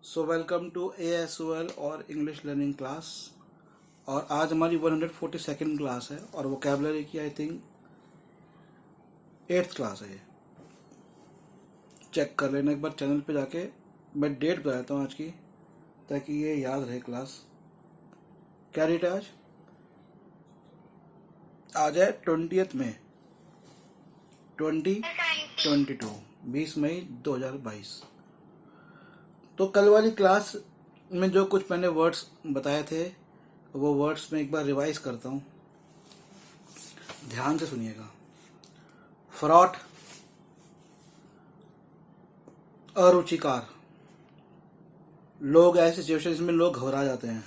So welcome to ASOL और English learning class. और आज हमारी 142nd क्लास है और वोकेबलरी की आई थिंक 8th क्लास है। ये चेक कर लेना एक बार चैनल पे जाके। मैं डेट बता देता हूँ आज की ताकि ये याद रहे क्लास। क्या डेट है आज? आज है 20 मई 2022, 20 मई 2022। तो कल वाली क्लास में जो कुछ मैंने वर्ड्स बताए थे वो वर्ड्स में एक बार रिवाइज करता हूँ, ध्यान से सुनिएगा। फ्रॉट, अरुचिकार, लोग ऐसी सिचुएशन जिसमें लोग घबरा जाते हैं।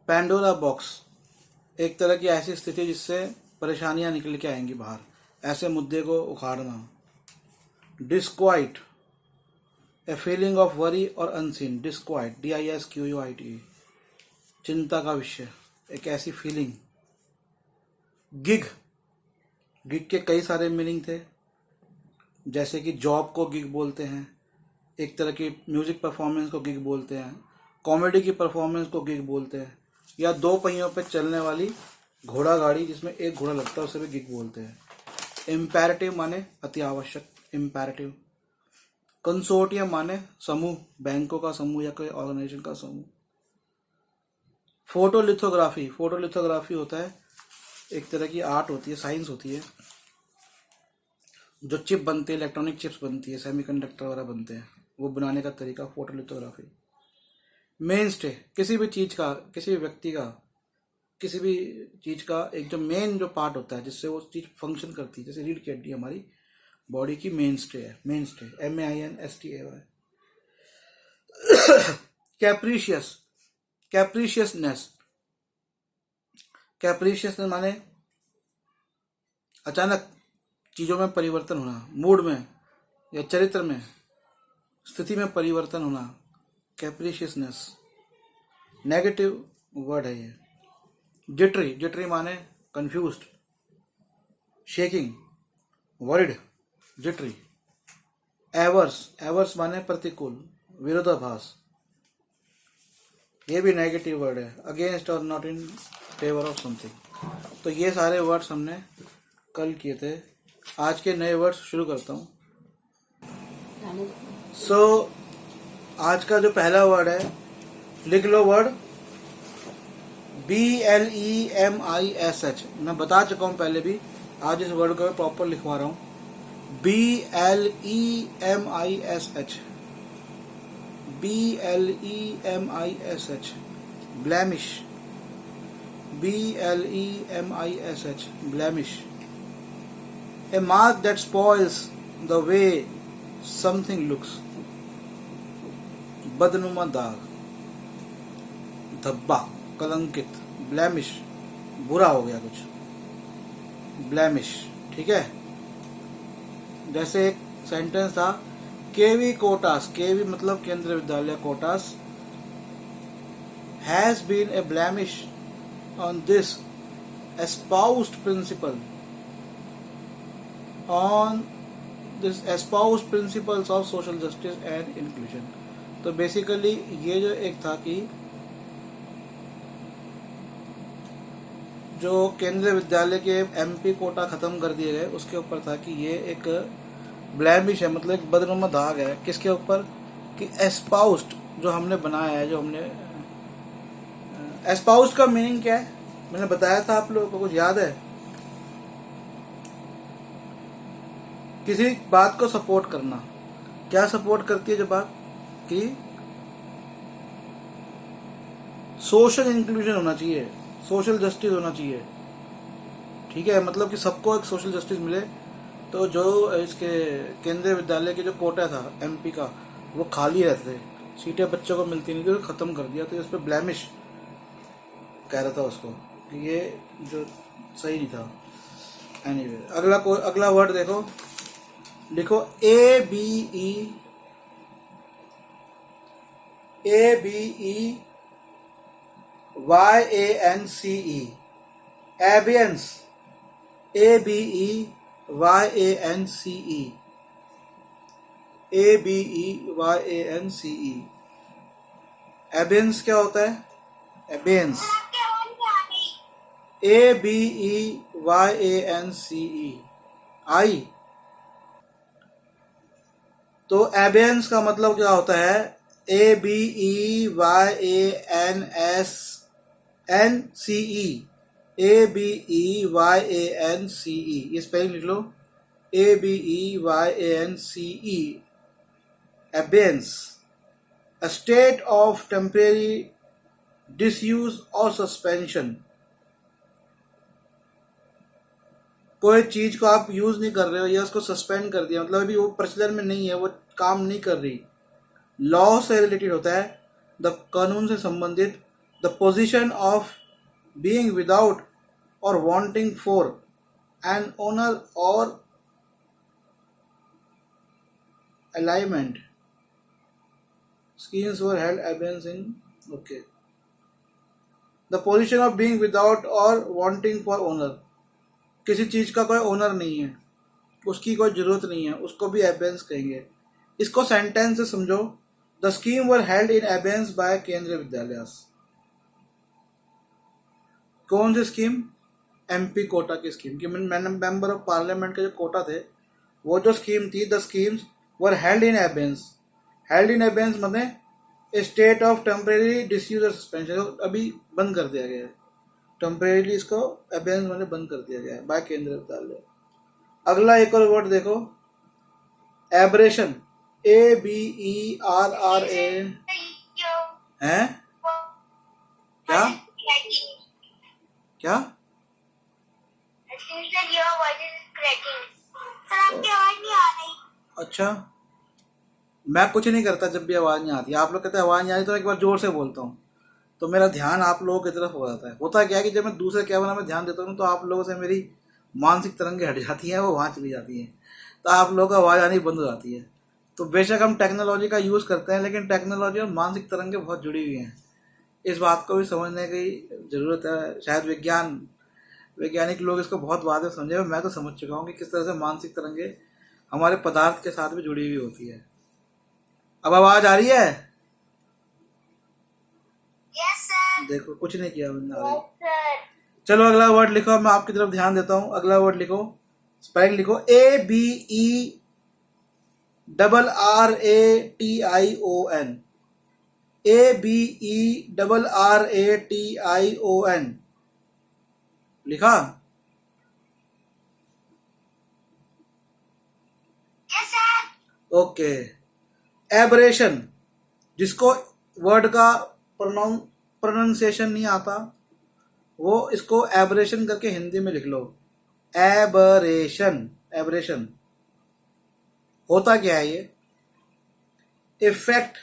पैंडोरा बॉक्स, एक तरह की ऐसी स्थिति जिससे परेशानियां निकल के आएंगी बाहर, ऐसे मुद्दे को उखाड़ना। Disquiet, a feeling of worry और अनसीन। डिस्क्वाइट, DISQUIT, चिंता का विषय, एक ऐसी फीलिंग। गिग, गिग के कई सारे मीनिंग थे, जैसे कि जॉब को गिग बोलते हैं, एक तरह की म्यूजिक परफॉर्मेंस को गिग बोलते हैं, कॉमेडी की परफॉर्मेंस को गिग बोलते हैं, या दो पहियों पे चलने वाली घोड़ा गाड़ी जिसमें एक घोड़ा लगता है उसे भी गिग बोलते हैं। इम्पेरेटिव माने अति आवश्यक, इम्पेरेटिव। कंसोर्टियम माने समूह, बैंकों का समूह या कोई ऑर्गेनाइजेशन का समूह। फोटोलिथोग्राफी, फोटोलिथोग्राफी होता है एक तरह की आर्ट होती है, साइंस होती है, जो चिप बनती है, इलेक्ट्रॉनिक चिप्स बनती है, सेमीकंडक्टर वगैरह बनते हैं, वो बनाने का तरीका फोटोलिथोग्राफी। मेन स्टे, किसी भी चीज का, किसी भी व्यक्ति का, किसी भी चीज का एक जो मेन जो पार्ट होता है जिससे वो चीज फंक्शन करती है, जैसे रीढ़ की हड्डी हमारी बॉडी की मेन स्टे है, मेन स्टे, MAINSTA। कैप्रीशियस, कैप्रीशियसनेस, कैप्रीशियसनेस माने अचानक चीजों में परिवर्तन होना, मूड में या चरित्र में, स्थिति में परिवर्तन होना, कैप्रीशियसनेस। नेगेटिव वर्ड है ये। जिटरी, जिटरी माने confused, shaking, worried, jittery. Averse, averse माने प्रतिकूल, विरोधाभास, ये भी नेगेटिव वर्ड है, अगेंस्ट और not in favour of something. तो ये सारे वर्ड्स हमने कल किए थे। आज के नए वर्ड्स शुरू करता हूँ। सो आज का जो पहला वर्ड है, लिख लो वर्ड BLEMISH। मैं बता चुका हूँ पहले भी, आज इस वर्ड को प्रॉपर लिखवा रहा हूँ। BLEMISH, BLEMISH, blemish, BLEMISH, blemish. A mark that spoils the way something looks, बदनुमा दाग, धब्बा, कलंकित। ब्लैमिश, बुरा हो गया कुछ, ब्लैमिश, ठीक है। जैसे एक सेंटेंस था, केवी कोटास, केवी मतलब Kendriya Vidyalaya quotas, has been a blemish on this espoused principle, on this espoused principles of social justice and inclusion। तो बेसिकली ये जो एक था कि जो केंद्रीय विद्यालय के MP कोटा खत्म कर दिए गए, उसके ऊपर था कि ये एक ब्लैमिश है, मतलब एक बदनुमा दाग है। किसके ऊपर? कि एस्पाउस्ड जो हमने बनाया है, जो हमने एस्पाउस्ड का मीनिंग क्या है मैंने बताया था, आप लोगों को कुछ याद है? किसी बात को सपोर्ट करना। क्या सपोर्ट करती है जो बात? कि सोशल इंक्लूजन होना चाहिए, सोशल जस्टिस होना चाहिए, ठीक है। मतलब कि सबको एक सोशल जस्टिस मिले। तो जो इसके केंद्रीय विद्यालय के जो कोटा था MP का, वो खाली रहते थे, सीटें बच्चों को मिलती नहीं थी, तो खत्म कर दिया। तो इस पर ब्लैमिश कह रहा था उसको कि ये जो सही नहीं था। एनीवे, अगला वर्ड देखो, लिखो ABEYANCE, एबियंस, ABEYANCE, ABEYANCE। एबेंस क्या होता है? एबेंस, ABEYANCE, आई। तो एबेंस का मतलब क्या होता है? ABEYANSNCE, ABEYANCE, ये स्पेलिंग लिख लो, ABEYANCE। एबेंस, a state of temporary disuse or suspension। कोई चीज को आप यूज नहीं कर रहे हो या उसको सस्पेंड कर दिया, मतलब अभी वो प्रचलन में नहीं है, वो काम नहीं कर रही। लॉ से रिलेटेड होता है, द कानून से संबंधित। The position of being without और वांटिंग फॉर एन ओनर और alignment schemes were held abeyance in, okay, the position of being without or wanting for owner। किसी चीज का कोई ओनर नहीं है, उसकी कोई जरूरत नहीं है, उसको भी एबेंस कहेंगे। इसको सेंटेंस से समझो, the scheme were held in abeyance by Kendriya Vidyalaya. कौन सी स्कीम? एमपी कोटा की स्कीम, कि मेंबर ऑफ पार्लियामेंट के जो कोटा थे, वो जो स्कीम थी, the schemes were held in abeyance. Held in abeyance मतलब स्टेट ऑफ टेम्परेरी डिसयूज और सस्पेंशन, अभी बंद कर दिया गया है, टेम्परेरी इसको एबेंस मतलब बंद कर दिया गया है बाय केंद्रीय विद्यालय। अगला एक और वर्ड देखो, एब्रेशन, ABERRA है क्या? क्या? अच्छा, मैं कुछ नहीं करता जब भी आवाज नहीं आती। आप लोग कहते हैं आवाज नहीं आती, तो एक बार जोर से बोलता हूँ तो मेरा ध्यान आप लोगों की तरफ हो जाता है। होता क्या है कि जब मैं दूसरे कैमरा में ध्यान देता हूँ तो आप लोगों से मेरी मानसिक तरंगें हट जाती हैं, वो वहाँ चली जाती हैं, तो आप लोगों को आवाज़ आनी बंद हो जाती है। तो बेशक हम टेक्नोलॉजी का यूज़ करते हैं, लेकिन टेक्नोलॉजी और मानसिक तरंगें बहुत जुड़ी हुई हैं। इस बात को भी समझने की ज़रूरत है। शायद वैज्ञानिक लोग इसको बहुत बाद में समझे, मैं तो समझ चुका हूँ कि किस तरह से मानसिक तरंगें हमारे पदार्थ के साथ भी जुड़ी हुई होती है। अब आवाज़ आ रही है? देखो कुछ नहीं किया मैंने, आ रही। चलो अगला वर्ड लिखो, मैं आपकी तरफ ध्यान देता हूं। अगला वर्ड लिखो, स्पेलिंग लिखो, ABERRATION, ABERRATION लिखा? ओके। एब्रेशन, जिसको वर्ड का प्रोनाउंसिएशन नहीं आता, वो इसको एब्रेशन करके हिंदी में लिख लो, एबरेशन। एब्रेशन होता क्या है? ये इफेक्ट,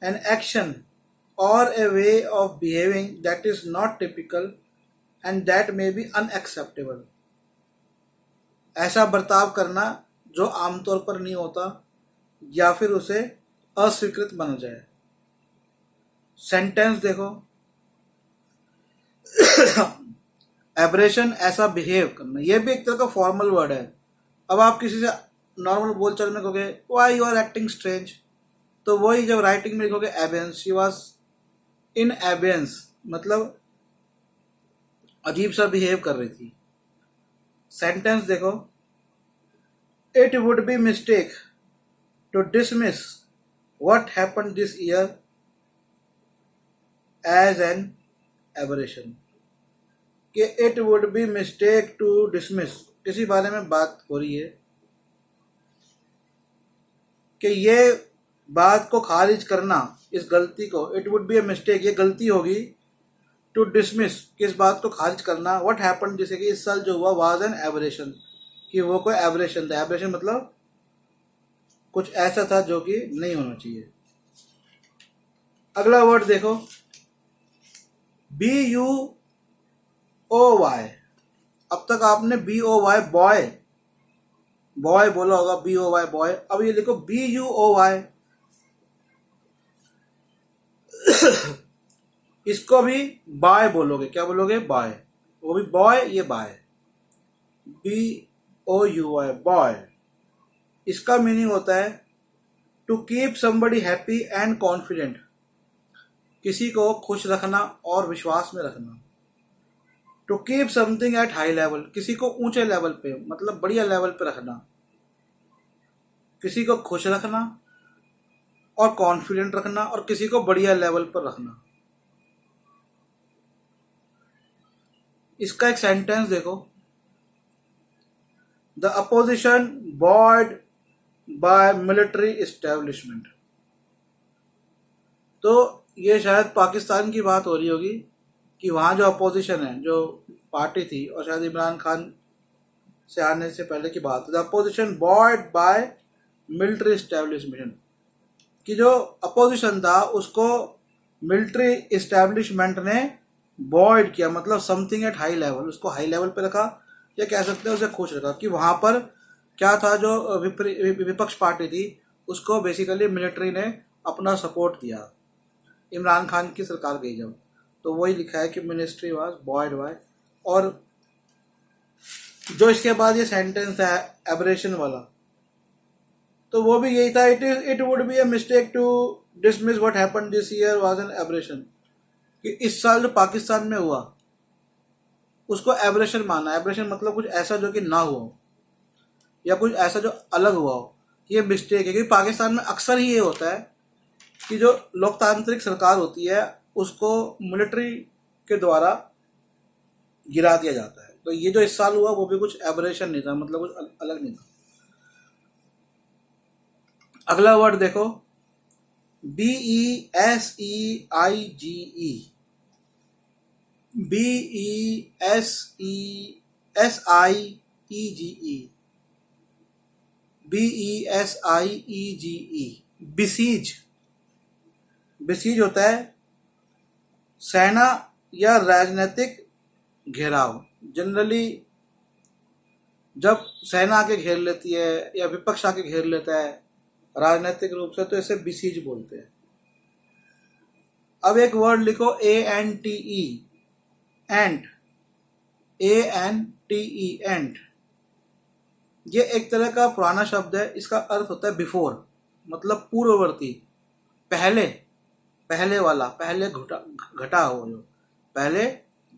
एन एक्शन और a way of behaving that is not typical and that may be unacceptable. ऐसा बर्ताव करना जो आमतौर पर नहीं होता या फिर उसे अस्वीकृत माना जाए। सेंटेंस देखो, एब्रेशन ऐसा बिहेव करना, यह भी एक तरह का फॉर्मल वर्ड है। अब आप किसी से नॉर्मल बोलचाल में कहोगे why you are acting strange, तो वही जब राइटिंग में लिखोगे एबेंस, शी वाज इन एबेंस, मतलब अजीब सा बिहेव कर रही थी। सेंटेंस देखो, it would be mistake to dismiss what happened this year as an aberration, कि it would be mistake to dismiss, किसी बारे में बात हो रही है कि ये बात को खारिज करना, इस गलती को, it would B a mistake, ये गलती होगी, टू डिसमिस, किस बात को खारिज करना, व्हाट हैपेंड, जैसे कि इस साल जो हुआ, वाज एन एबरेशन, कि वो कोई एबरेशन था। एबरेशन मतलब कुछ ऐसा था जो कि नहीं होना चाहिए। अगला वर्ड देखो, BUOY। अब तक आपने BOY बॉय बॉय बोला होगा, BOY बॉय। अब ये लिखो BUOY। इसको भी बाय बोलोगे, क्या बोलोगे? बाय। वो भी बॉय, ये बाय, BOUY बॉय। इसका मीनिंग होता है to keep somebody happy and confident, किसी को खुश रखना और विश्वास में रखना। To keep something at high level, किसी को ऊंचे लेवल पे मतलब बढ़िया लेवल पे रखना, किसी को खुश रखना और कॉन्फिडेंट रखना और किसी को बढ़िया लेवल पर रखना। इसका एक सेंटेंस देखो, the opposition buoyed by military establishment. तो ये शायद पाकिस्तान की बात हो रही होगी कि वहाँ जो अपोजिशन है, जो पार्टी थी, और शायद इमरान खान से आने से पहले की बात, the opposition buoyed by military establishment, कि जो अपोजिशन था उसको मिलिट्री इस्टेब्लिशमेंट ने बॉयड किया, मतलब समथिंग एट हाई लेवल, उसको हाई लेवल पे रखा, या कह सकते हैं उसे खुश रखा। कि वहाँ पर क्या था, जो विपक्ष पार्टी थी उसको बेसिकली मिलिट्री ने अपना सपोर्ट दिया इमरान खान की सरकार गई जब। तो वही लिखा है कि मिनिस्ट्री वाज बॉयड बाय। और जो इसके बाद ये सेंटेंस है एब्रेशन वाला, तो वो भी यही था, it would be a mistake to dismiss what happened this year was an aberration, कि इस साल जो पाकिस्तान में हुआ उसको एब्रेशन माना। एब्रेशन मतलब कुछ ऐसा जो कि ना हुआ हो या कुछ ऐसा जो अलग हुआ हो, ये मिस्टेक है। क्योंकि पाकिस्तान में अक्सर ही ये होता है कि जो लोकतांत्रिक सरकार होती है उसको मिलिट्री के द्वारा गिरा दिया जाता है। तो ये जो इस साल हुआ वो भी कुछ एब्रेशन नहीं था, मतलब कुछ अलग नहीं था। अगला वर्ड देखो, BESEIGE, BESESIEGE, BESIEGE, बिसीज। बिसीज होता है सेना या राजनीतिक घेराव। जनरली जब सेना आके घेर लेती है या विपक्ष आके घेर लेता है राजनीतिक रूप से, तो इसे बिसीज बोलते हैं। अब एक वर्ड लिखो, ANTE, एंट, ANTE, एंट। ये एक तरह का पुराना शब्द है, इसका अर्थ होता है बिफोर, मतलब पूर्ववर्ती, पहले, पहले वाला, पहले घटा हो, जो पहले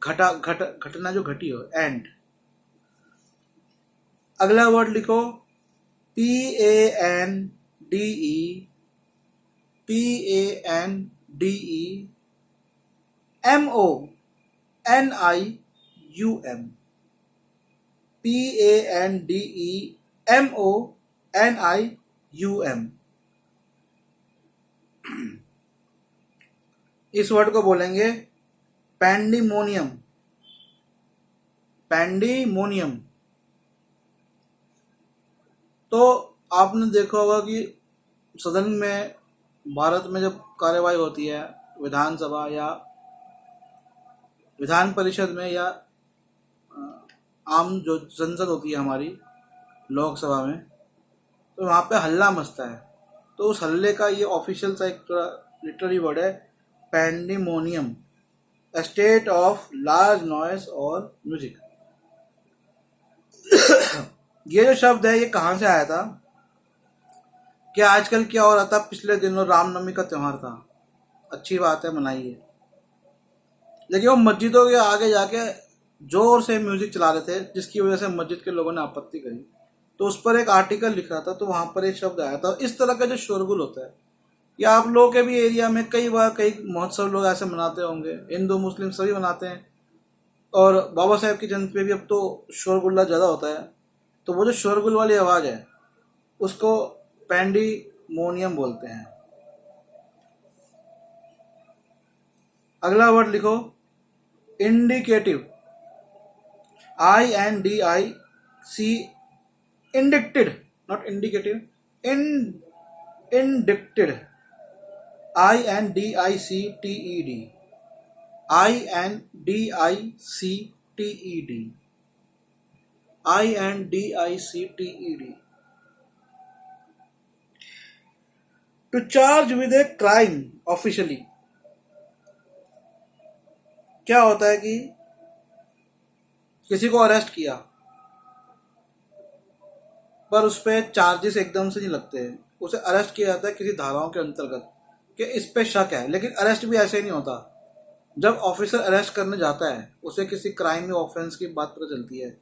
घटना जो घटी हो, एंट। अगला वर्ड लिखो, PANDE, PANDE, MONIUM, PANDE, MONIUM। इस वर्ड को बोलेंगे पैंडीमोनियम, पैंडीमोनियम। तो आपने देखा होगा कि सदन में, भारत में जब कार्यवाही होती है विधानसभा या विधान परिषद में, या आम जो संसद होती है हमारी लोकसभा में, तो वहाँ पे हल्ला मचता है। तो उस हल्ले का ये ऑफिशियल सा एक लिटरेरी वर्ड है पैंडीमोनियम, a state of large noise और म्यूजिक। ये जो शब्द है ये कहाँ से आया था? कि आजकल क्या हो रहा था, पिछले दिनों रामनवमी का त्योहार था, अच्छी बात है, मनाइए, लेकिन वो मस्जिदों के आगे जाके जोर से म्यूजिक चला रहे थे, जिसकी वजह से मस्जिद के लोगों ने आपत्ति करी। तो उस पर एक आर्टिकल लिख रहा था, तो वहां पर एक शब्द आया था। इस तरह का जो शोरगुल होता है, या आप लोगों के भी एरिया में कई बार कई महोत्सव लोग ऐसे मनाते होंगे, हिंदू मुस्लिम सभी मनाते हैं, और बाबा साहेब की जयंती पे भी अब तो शोरगुल्ला ज़्यादा होता है। तो वो जो शोरगुल वाली आवाज़ है उसको पैंडीमोनियम बोलते हैं। अगला वर्ड लिखो, indicative, INDIC, indicted, not indicative, indicted, INDICTED, INDICTED, INDICTED। To charge with a crime officially, क्या होता है कि किसी को अरेस्ट किया, पर उस पर चार्जेस एकदम से नहीं लगते हैं, उसे अरेस्ट किया जाता है किसी धाराओं के अंतर्गत कि इस पे शक है। लेकिन अरेस्ट भी ऐसे नहीं होता। जब ऑफिसर अरेस्ट करने जाता है उसे किसी क्राइम या ऑफेंस की बात पता चलती है।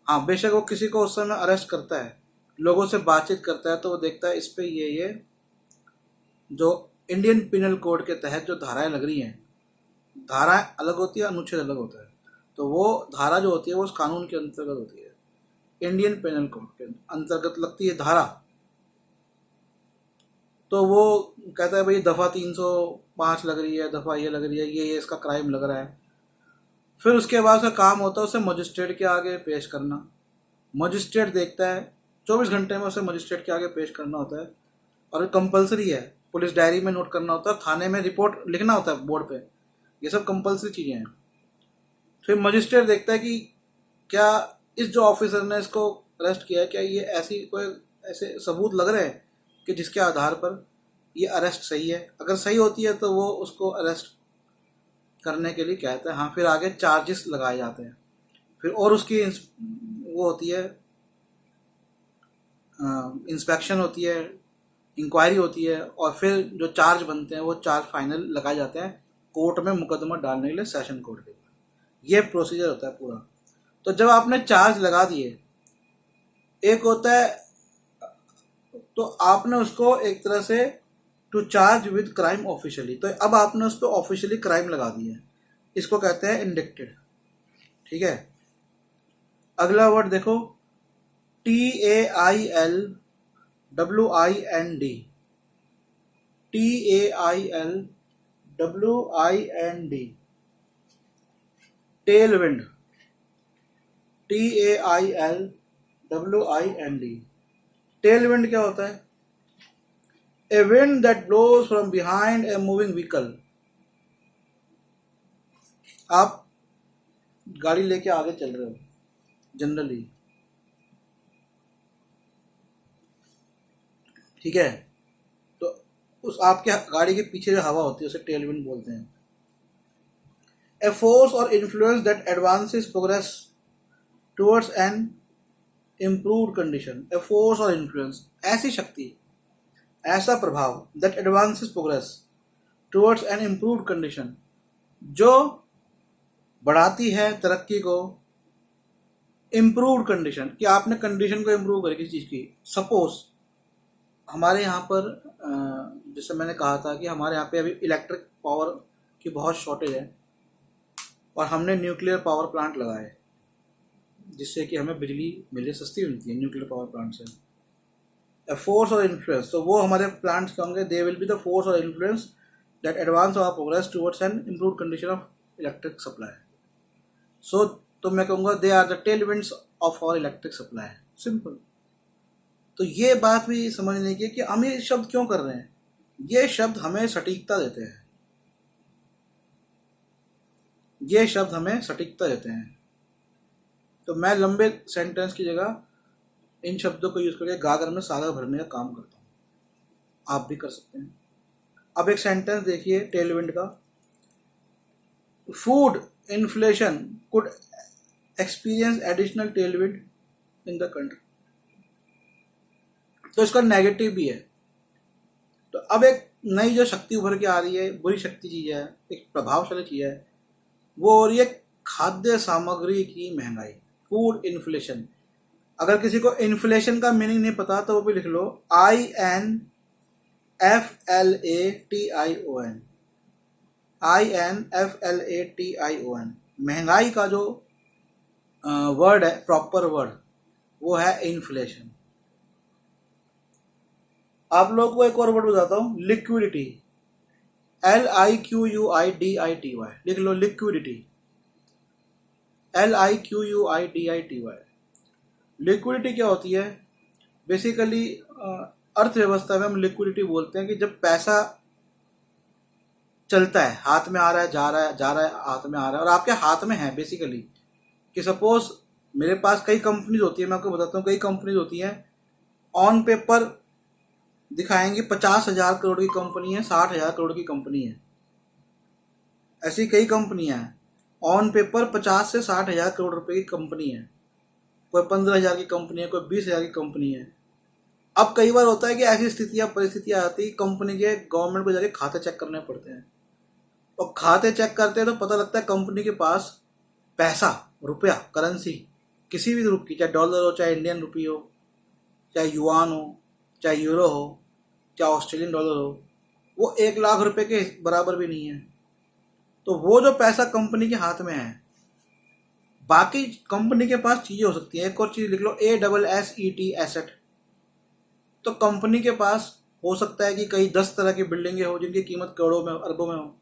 हाँ, बेशक वो किसी को उस समय अरेस्ट करता है, लोगों से बातचीत करता है, तो वो देखता है इस पे ये जो इंडियन पिनल कोड के तहत जो धाराएं लग रही हैं, धाराएं अलग होती है, अनुच्छेद अलग होता है, तो वो धारा जो होती है वो उस कानून के अंतर्गत होती है। इंडियन पिनल कोड के अंतर्गत लगती है धारा, तो वो कहता है भाई दफ़ा 305 लग रही है, दफ़ा ये लग रही है, ये इसका क्राइम लग रहा है। फिर उसके बाद उसका काम होता है उसे मजिस्ट्रेट के आगे पेश करना। मजिस्ट्रेट देखता है, 24 घंटे में उसे मजिस्ट्रेट के आगे पेश करना होता है, और कंपलसरी है। पुलिस डायरी में नोट करना होता है, थाने में रिपोर्ट लिखना होता है बोर्ड पे, ये सब कंपलसरी चीज़ें हैं। फिर मजिस्ट्रेट देखता है कि क्या इस जो ऑफिसर ने इसको अरेस्ट किया है, क्या ये ऐसी कोई ऐसे सबूत लग रहे हैं कि जिसके आधार पर ये अरेस्ट सही है। अगर सही होती है तो वो उसको अरेस्ट करने के लिए कहता है। हाँ, फिर आगे चार्जेस लगाए जाते हैं, फिर और उसकी वो होती है, इंस्पेक्शन होती है, इंक्वायरी होती है, और फिर जो चार्ज बनते हैं वो चार्ज फाइनल लगाए जाते हैं कोर्ट में मुकदमा डालने के लिए, सेशन कोर्ट के लिए। ये प्रोसीजर होता है पूरा। तो जब आपने चार्ज लगा दिए, एक होता है तो आपने उसको एक तरह से to charge with crime officially, तो अब आपने उस पर ऑफिशियली क्राइम लगा दिए, इसको कहते हैं इंडिक्टेड। ठीक है, अगला वर्ड देखो, TAILWIND, TAILWIND, tailwind, TAILWIND। Tailwind क्या होता है? A wind that blows from behind a moving vehicle. आप गाड़ी लेके आगे चल रहे हो जनरली, ठीक है, तो उस आपके गाड़ी के पीछे जो हवा होती है उसे टेल विंड बोलते हैं। ए फोर्स और influence that advances progress towards an improved condition. A force और इन्फ्लुएंस, ऐसी शक्ति, ऐसा प्रभाव, that advances progress towards an improved condition, जो बढ़ाती है तरक्की को, इम्प्रूव्ड कंडीशन, कि आपने कंडीशन को इम्प्रूव करी किसी चीज़ की। सपोज हमारे यहाँ पर जैसे मैंने कहा था कि हमारे यहाँ पे अभी इलेक्ट्रिक पावर की बहुत शॉर्टेज है, और हमने न्यूक्लियर पावर प्लांट लगाए जिससे कि हमें बिजली सस्ती मिलती है न्यूक्लियर पावर प्लांट से। ए फोर्स और इन्फ्लुएंस, तो वो हमारे प्लांट्स होंगे, they will be the force और influence that advance our progress towards an improved condition of electric supply. So तो मैं कहूँगा they are the tail winds of our electric supply. Simple. तो ये बात भी समझने की कि हम ये शब्द क्यों कर रहे हैं। ये शब्द हमें सटीकता देते हैं, ये शब्द हमें सटीकता देते हैं। तो मैं लंबे सेंटेंस की जगह इन शब्दों को यूज करके गागर में सागर भरने का काम करता हूँ, आप भी कर सकते हैं। अब एक सेंटेंस देखिए टेलविंड का, food inflation could experience additional Tailwind in the country. तो इसका नेगेटिव भी है। तो अब एक नई जो शक्ति उभर के आ रही है, बुरी शक्ति चीज है, एक प्रभावशाली चीज है, वो हो रही है खाद्य सामग्री की महंगाई, फूड इन्फ्लेशन। अगर किसी को इन्फ्लेशन का मीनिंग नहीं पता तो वो भी लिख लो, INFLATION, INFLATION। महंगाई का जो वर्ड है, प्रॉपर वर्ड, वो है इन्फ्लेशन। आप लोगों को एक और वर्ड बताता हूँ, लिक्विडिटी, LIQUIDITY, लिख लो लिक्विडिटी, LIQUIDITY। लिक्विडिटी क्या होती है? बेसिकली अर्थव्यवस्था में हम लिक्विडिटी बोलते हैं कि जब पैसा चलता है, हाथ में आ रहा है, जा रहा है, जा रहा है, हाथ में आ रहा है, और आपके हाथ में है बेसिकली। कि सपोज मेरे पास कई कंपनीज होती है, मैं आपको बताता हूँ, कई कंपनीज होती हैं, ऑन पेपर दिखाएंगे 50,000 करोड़ की कंपनी है, 60,000 करोड़ की कंपनी है। ऐसी कई कंपनियां हैं, ऑन पेपर 50 से 60,000 करोड़ रुपए की कंपनी है। कोई 15,000 की कंपनी है, कोई 20,000 की कंपनी है। अब कई बार होता है कि ऐसी स्थितियां परिस्थितियां आती, कंपनी के गवर्नमेंट को जाके खाते चेक करने पड़ते हैं, और खाते चेक करते हैं तो पता लगता है कंपनी के पास पैसा, रुपया, करेंसी किसी भी रूप की, चाहे डॉलर हो, चाहे इंडियन रुपी हो, चाहे युआन हो, चाहे यूरो हो, चाहे ऑस्ट्रेलियन डॉलर हो, वो 1 लाख रुपए के बराबर भी नहीं है। तो वो जो पैसा कंपनी के हाथ में है, बाकी कंपनी के पास चीजें हो सकती है। एक और चीज लिख लो, ASSET, एसेट। तो कंपनी के पास हो सकता है कि कई 10 तरह की बिल्डिंगें हो जिनकी कीमत करोड़ों में, अरबों में हो।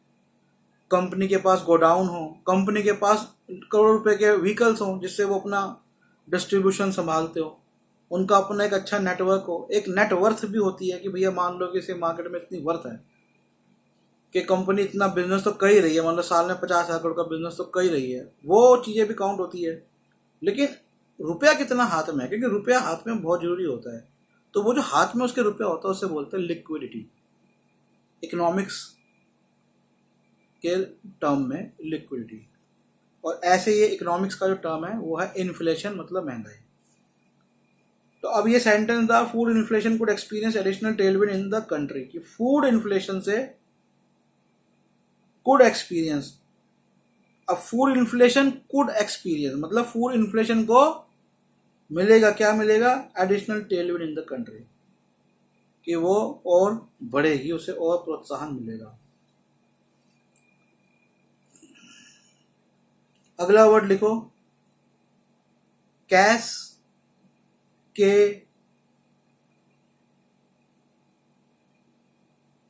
कंपनी के पास गोडाउन हो, कंपनी के पास करोड़ रुपए के व्हीकल्स हो जिससे वो अपना डिस्ट्रीब्यूशन संभालते हो, उनका अपना एक अच्छा नेटवर्क हो। एक नेटवर्थ भी होती है कि भैया मान लो कि इसे मार्केट में इतनी वर्थ है कि कंपनी इतना बिजनेस तो कर ही रही है, मान लो साल में 50,000 करोड़ का बिजनेस तो कर ही रही है, वो चीज़ें भी काउंट होती है। लेकिन रुपया कितना हाथ में है, क्योंकि रुपया हाथ में बहुत जरूरी होता है। तो वो जो हाथ में उसके रुपया होता है उसे बोलते हैं लिक्विडिटी, इकोनॉमिक्स के टर्म में लिक्विडिटी। और ऐसे ये इकोनॉमिक्स का जो टर्म है वो है इन्फ्लेशन, मतलब महंगाई। तो अब ये सेंटेंस था, food inflation could experience additional Tailwind in the country, कि फूड इन्फ्लेशन से कुड एक्सपीरियंस, अब फूड इन्फ्लेशन कुड एक्सपीरियंस मतलब फूड इन्फ्लेशन को मिलेगा, क्या मिलेगा, additional Tailwind in the country, कि वो और बढ़ेगी, उसे और प्रोत्साहन मिलेगा। अगला वर्ड लिखो, कैश के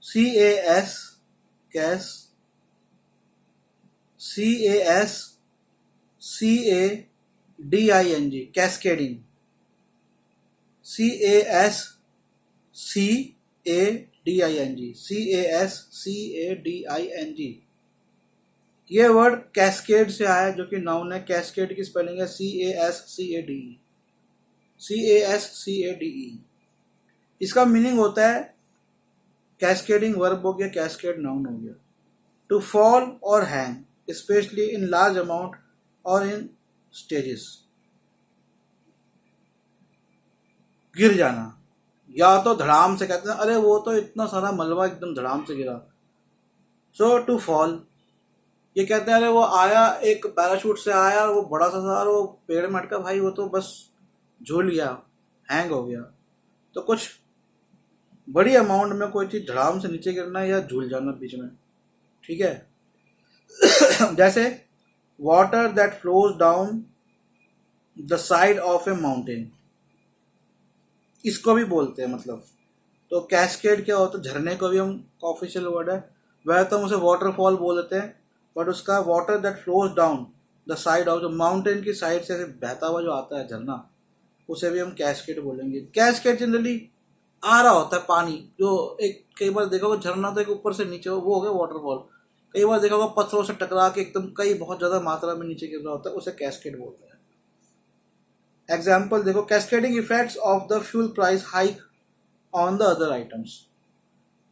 CAS, cash, CASCADING, cascading, CASCADING। ये वर्ड कैस्केड से आया है, जो कि नाउन है। कैस्केड की स्पेलिंग है CASCADE। इसका मीनिंग होता है, कैस्केडिंग वर्ब हो गया, कैस्केड नाउन हो गया, टू फॉल और hang specially in large amount और इन स्टेजेस, गिर जाना, या तो धड़ाम से, कहते हैं अरे वो तो इतना सारा मलबा एकदम धड़ाम से गिरा, सो टू फॉल। ये कहते हैं अरे वो आया, एक पैराशूट से आया, वो बड़ा सा था, वो पेड़ में अटका, भाई वो तो बस झूल गया, हैंग हो गया। तो कुछ बड़ी अमाउंट में कोई चीज धड़ाम से नीचे गिरना या झूल जाना बीच में, ठीक है। जैसे water that flows down the side of A mountain, इसको भी बोलते हैं मतलब। तो कैस्केड क्या होता है, झरने को भी हम ऑफिशियल वर्ड है, वह तो हम उसे वाटरफॉल बोल देते हैं, बट उसका water that flows down the side of, जो माउंटेन की साइड से बहता हुआ जो आता है झरना, उसे भी हम कैस्केड बोलेंगे। कैस्केड जनरली आ रहा होता है पानी, जो एक कई बार देखा होगा झरना तो एक ऊपर से नीचे, वो हो गया वाटरफॉल। कई बार देखा होगा पत्थरों से टकरा के एकदम कई बहुत ज्यादा मात्रा में नीचे गिर रहा होता है, उसे कैस्केड बोलते हैं। एग्जाम्पल देखो, cascading effects of the fuel price hike on the other items.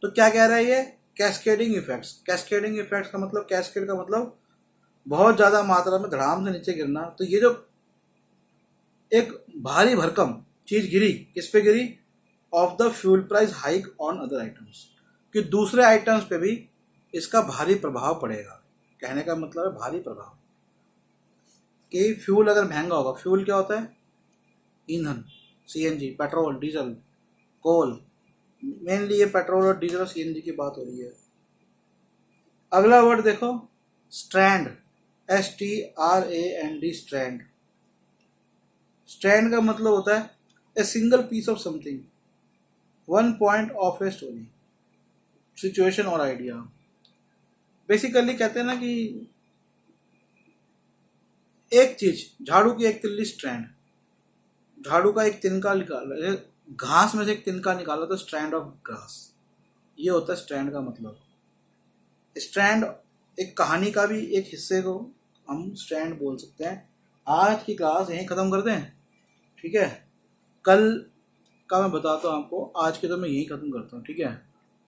तो क्या कह रहा है ये, कैस्केडिंग इफेक्ट्स। कैस्केडिंग इफेक्ट्स का मतलब, कैस्केड का मतलब बहुत ज्यादा मात्रा में धड़ाम से नीचे गिरना। तो ये जो एक भारी भरकम चीज गिरी, किस पे गिरी, of the fuel price hike on other items, कि दूसरे आइटम्स पे भी इसका भारी प्रभाव पड़ेगा। कहने का मतलब है भारी प्रभाव, कि फ्यूल अगर महंगा होगा, फ्यूल क्या होता है, ईंधन, CNG, पेट्रोल, डीजल, कोल, मेनली ये पेट्रोल और डीजल और CNG की बात हो रही है। अगला वर्ड देखो, स्ट्रैंड, STRAND, स्ट्रैंड। स्ट्रैंड का मतलब होता है a single piece of something, one point of a story, situation और आइडिया। बेसिकली कहते हैं ना कि एक चीज, झाड़ू की एक तिल्ली स्ट्रैंड, झाड़ू का एक तिनका निकाला, घास में से एक तिनका निकाला तो स्ट्रैंड ऑफ ग्रास, ये होता है स्ट्रैंड का मतलब। स्ट्रैंड एक कहानी का भी एक हिस्से को हम स्ट्रैंड बोल सकते हैं। आज की क्लास यहीं खत्म करते हैं, ठीक है। कल का मैं बताता हूँ आपको, आज के तो मैं यहीं खत्म करता हूँ, ठीक है।